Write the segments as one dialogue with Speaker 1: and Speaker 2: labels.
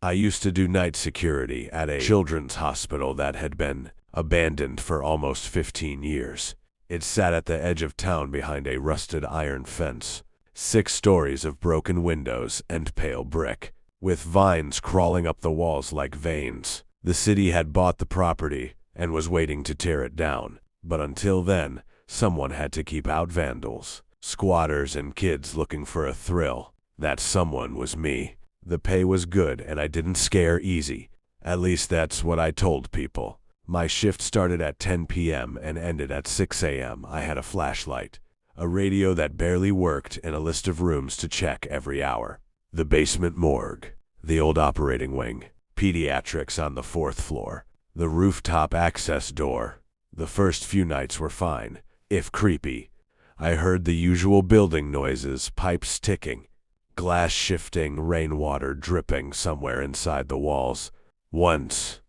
Speaker 1: I used to do night security at a children's hospital that had been abandoned for almost 15 years. It sat at the edge of town behind a rusted iron fence, 6 stories of broken windows and pale brick, with vines crawling up the walls like veins. The city had bought the property and was waiting to tear it down, but until then, someone had to keep out vandals, squatters, and kids looking for a thrill. That someone was me. The pay was good and I didn't scare easy. At least that's what I told people. My shift started at 10 p.m. and ended at 6 a.m. I had a flashlight, a radio that barely worked, and a list of rooms to check every hour. The basement morgue, the old operating wing, pediatrics on the 4th floor, the rooftop access door. The first few nights were fine, if creepy. I heard the usual building noises, pipes ticking, glass shifting, rainwater dripping somewhere inside the walls. Once,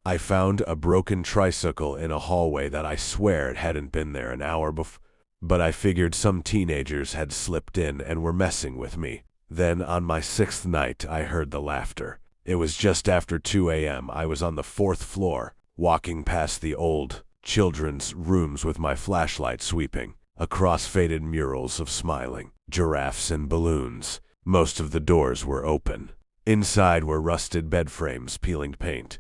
Speaker 1: I found a broken tricycle in a hallway that I swear it hadn't been there an hour before, but I figured some teenagers had slipped in and were messing with me. Then on my 6th night, I heard the laughter. It was just after 2 a.m. I was on the 4th floor, walking past the old children's rooms with my flashlight sweeping across faded murals of smiling giraffes and balloons. Most of the doors were open. Inside were rusted bed frames peeling paint,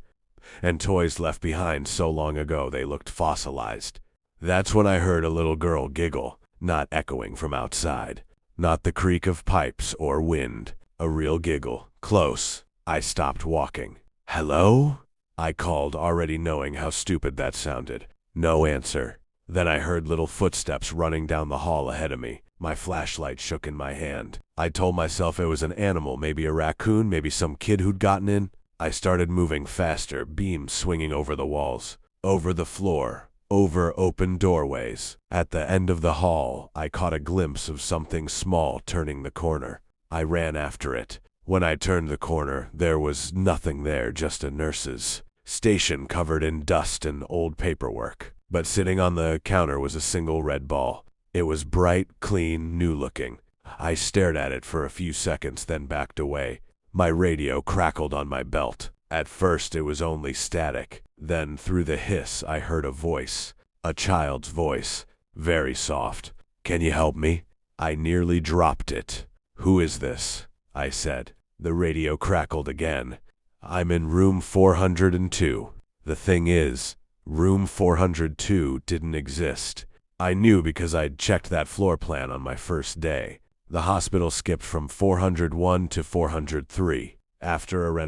Speaker 1: and toys left behind so long ago they looked fossilized. That's when I heard a little girl giggle, not echoing from outside, not the creak of pipes or wind, a real giggle, close. I stopped walking. "Hello?" I called, already knowing how stupid that sounded. No answer. Then I heard little footsteps running down the hall ahead of me. My flashlight shook in my hand. I told myself it was an animal, maybe a raccoon, maybe some kid who'd gotten in. I started moving faster, beams swinging over the walls, over the floor, over open doorways. At the end of the hall, I caught a glimpse of something small turning the corner. I ran after it. When I turned the corner, there was nothing there, just a nurse's station covered in dust and old paperwork. But sitting on the counter was a single red ball. It was bright, clean, new-looking. I stared at it for a few seconds, then backed away. My radio crackled on my belt. At first it was only static. Then through the hiss I heard a voice. A child's voice. Very soft. "Can you help me?" I nearly dropped it. "Who is this?" I said. The radio crackled again. "I'm in room 402. The thing is, room 402 didn't exist. I knew because I'd checked that floor plan on my first day. The hospital skipped from 401 to 403 after a